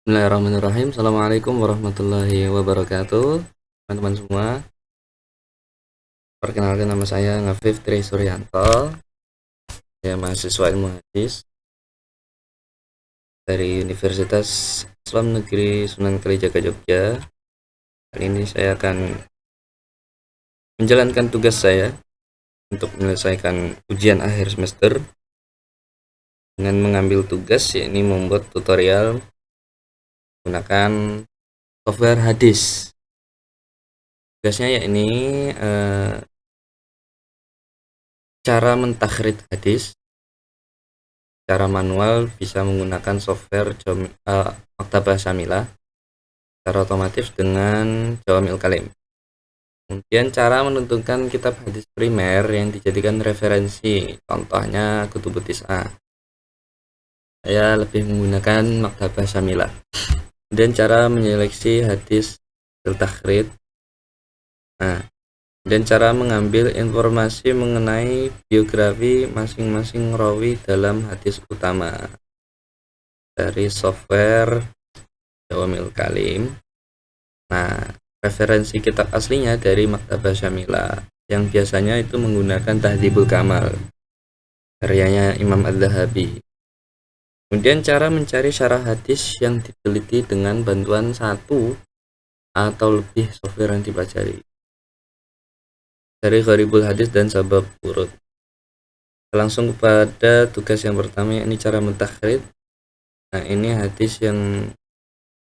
Bismillahirrahmanirrahim. Assalamualaikum warahmatullahi wabarakatuh. Teman-teman semua, perkenalkan nama saya Ngafif Tri Suryanto. Saya mahasiswa ilmu hadis dari Universitas Islam Negeri Sunan Kalijaga Jogja. Kali ini saya akan menjalankan tugas saya untuk menyelesaikan ujian akhir semester dengan mengambil tugas, yakni membuat tutorial menggunakan software hadis. Tugasnya yakni cara mentakhrij hadis secara manual bisa menggunakan software Maktabah Syamilah secara otomatis dengan Jawami'ul Kalim. Kemudian cara menentukan kitab hadis primer yang dijadikan referensi, contohnya Kutubut Tis'ah. Saya lebih menggunakan Maktabah Syamilah. Kemudian cara menyeleksi hadis takhrij. Dan cara mengambil informasi mengenai biografi masing-masing rawi dalam hadis utama dari software Jawami'ul Kalim. Nah, referensi kitab aslinya dari Maktabah Syamilah yang biasanya itu menggunakan Tahdzibul Kamal karyanya Imam Adz-Dzahabi. Kemudian cara mencari syarah hadis yang diteliti dengan bantuan satu atau lebih software yang dipelajari dari Gharibul Hadis dan Sabab Urut. Langsung kepada tugas yang pertama, yakni cara mentakhrij. Nah, ini hadis yang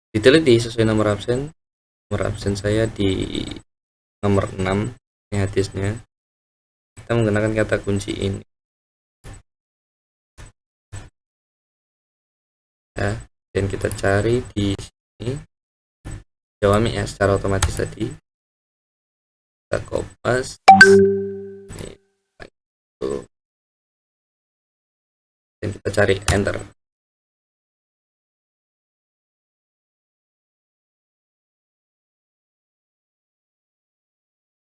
diteliti sesuai nomor absen. Nomor absen saya di nomor 6. Ini hadisnya. Kita menggunakan kata kunci ini. Ya, dan kita cari di sini Jawami ya secara otomatis tadi. Kita kopas. Dan kita cari enter.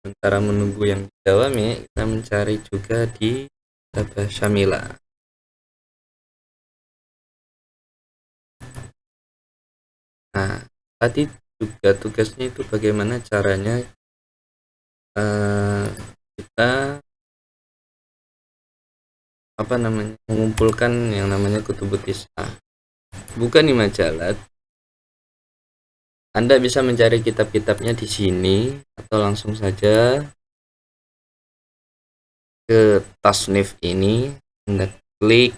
Sementara menunggu yang Jawami, kita mencari juga di Maktabah Syamilah. Nah, tadi juga tugasnya itu bagaimana caranya kita mengumpulkan yang namanya Kutubut Tis'ah. Bukan di majalah. Anda bisa mencari kitab-kitabnya di sini atau langsung saja ke tasnif ini. Anda klik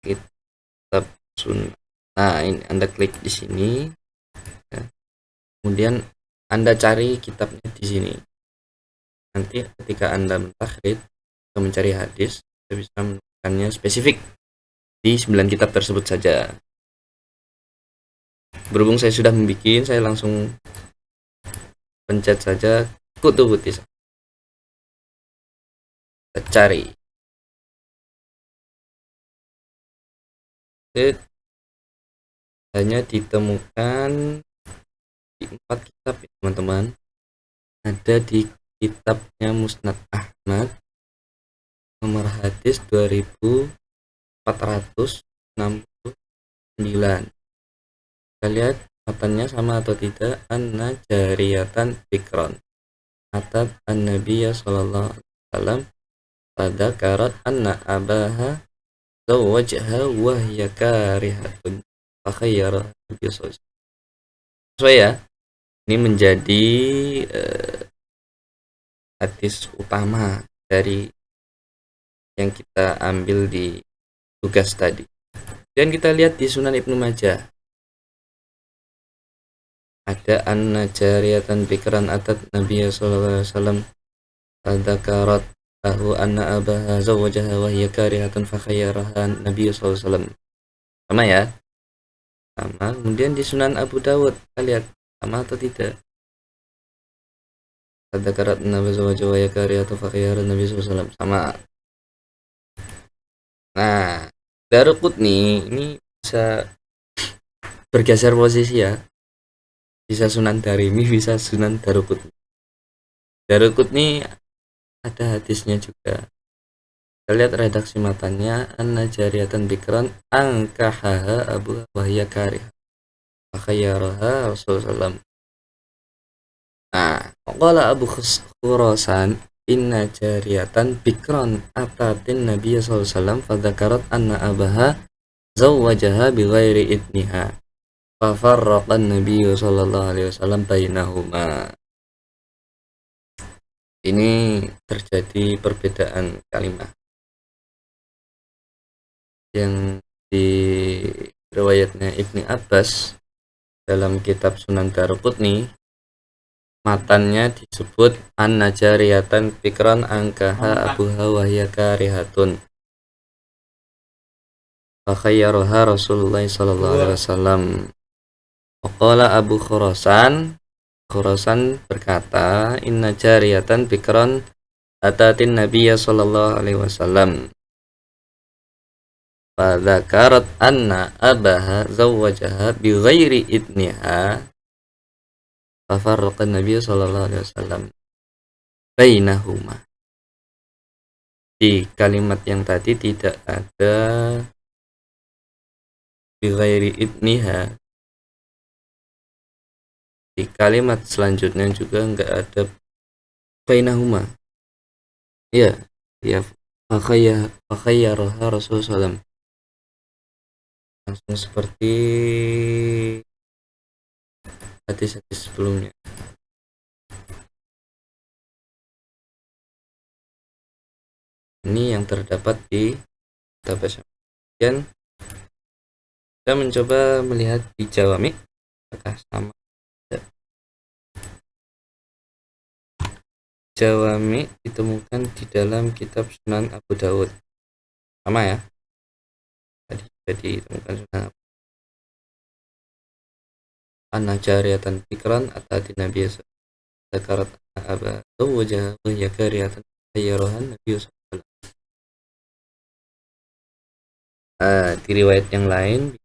kitab sunnah. Nah, ini Anda klik di sini. Ya. Kemudian Anda cari kitabnya di sini. Nanti ketika Anda mentakhrij atau mencari hadis, Anda bisa menemukannya spesifik di 9 kitab tersebut saja. Berhubung saya sudah membuat, saya langsung pencet saja Kutubut Tis'ah. Kita cari. Hanya ditemukan di 4 kitab ya, teman-teman. Ada di kitabnya Musnad Ahmad nomor hadis 2469. Kita lihat matanya sama atau tidak. Anna jariyatan bikron atat an-nabiyya sallallahu alaihi wasallam pada karat anna abaha zawajha wa hiya karihatun fakhayyara sesuai ya. Ini menjadi hadis utama dari yang kita ambil di tugas tadi. Dan kita lihat di Sunan Ibnu Majah. Ada anna jariyatan bikran atat Nabi sallallahu alaihi wasallam dzakarat lahu anna abaha zawwajaha wa hiya karihatan fakhayyaraha Nabi sallallahu alaihi wasallam. Sama ya? Sama. Kemudian di Sunan Abu Dawud, kita lihat sama atau tidak? Dzakarat Nabi zawwajaha wa hiya karihatan fakhayyaraha Nabi sallallahu alaihi wasallam. Sama. Nah, Daruqutni ini bisa bergeser posisi ya. Bisa Sunan Darimi, bisa Sunan Daruqutni. Daruqutni ada hadisnya juga. Kita lihat redaksi matanya. Anna jariyatan bikran angkahaha abu wahya karih fakhayyaraha Rasulullah. Nah, qala Abu Khurasan inna jariyatan bikran atatin Nabiy sallallahu alaihi wasallam fadzakarat anna abaha zawwajaha bighairi idniha fa farraqa an-nabiy sallallahu alaihi wasallam bainahuma. Ini terjadi perbedaan kalimat yang di riwayatnya Ibni Abbas dalam kitab Sunan Daruqutni. Matannya disebut an-najariyatan fikran angkaha abuha wahya karihatun fakhayyaraha Rasulullah sallallahu alaihi wasallam. Waqala Abu Khurasan berkata, inna jariyatan fikran atatin nabiyya sallallahu alaihi wasallam fadzakarat anna abaha zawwajaha bighairi idniha fafarraqan Nabi sallallahu alaihi wasallam bainahuma. Di kalimat yang tadi tidak ada bighairi idniha. Di kalimat selanjutnya juga enggak ada bainahuma. Iya, ya fakhayyaraha Rasulullah SAW. Langsung seperti hadis-hadis sebelumnya. Ini yang terdapat di kitab Asyam. Dan kita mencoba melihat di Jawami apakah sama. Jawami ditemukan di dalam kitab Sunan Abu Dawud. Sama ya. Tadi ditemukan Sunan Abu An-najariyatan fikran atati Nabi zakarat aba wajah ya kariyatan ayyarahan Nabi sallallahu. Di riwayat yang lain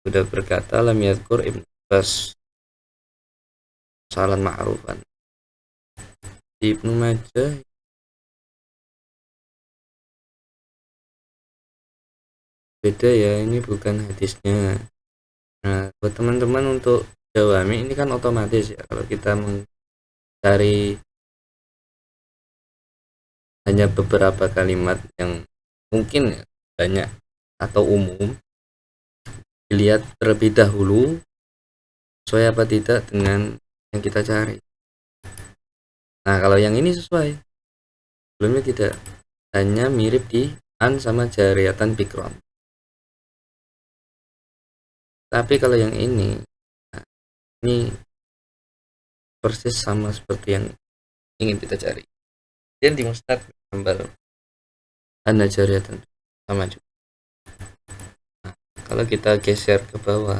sudah berkata lam yadhkur Ibnu Abbas salan ma'rufan. Di Ibnu Majah beda ya, ini bukan hadisnya. Nah, buat teman-teman untuk Jawami ini kan otomatis ya, kalau kita mencari hanya beberapa kalimat yang mungkin ya, banyak atau umum, dilihat terlebih dahulu sesuai apa tidak dengan yang kita cari. Nah, kalau yang ini sesuai, sebelumnya tidak, hanya mirip di an sama jariyatan bikron. Tapi kalau yang ini, nah, ini persis sama seperti yang ingin kita cari. Dan di Musnad gambar an-najariyatan sama juga. Nah, kalau kita geser ke bawah,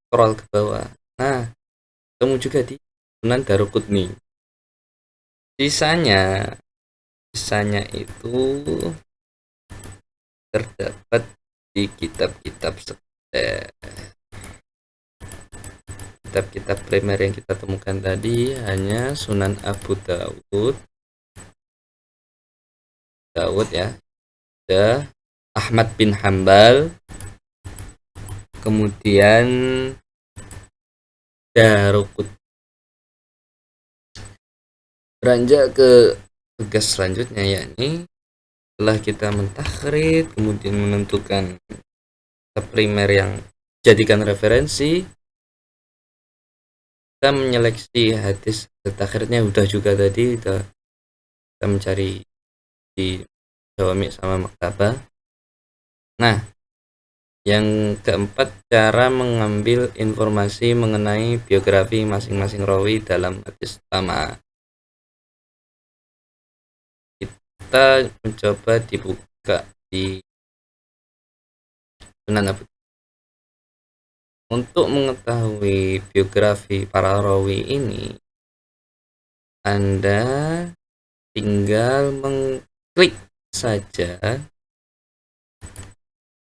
scroll ke bawah, nah ketemu juga di Sunan Daruqutni. Sisanya itu terdapat di kitab-kitab kitab-kitab primer yang kita temukan tadi hanya Sunan Abu Dawud ya, ada Ahmad bin Hambal, kemudian Daruqutni. Beranjak ke tugas selanjutnya, yakni setelah kita mentakrid kemudian menentukan kitab primer yang jadikan referensi, kita menyeleksi hadis takhirnya udah juga tadi, kita mencari di Jawami sama Maktabah. Nah, yang keempat, cara mengambil informasi mengenai biografi masing-masing rawi dalam hadis utama. Kita mencoba dibuka di Sunan Abu. Untuk mengetahui biografi para rawi ini, Anda tinggal mengklik saja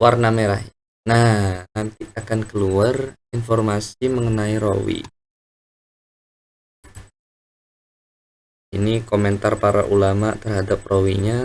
warna merah. Nah, nanti akan keluar informasi mengenai rawi. Ini komentar para ulama terhadap rawinya.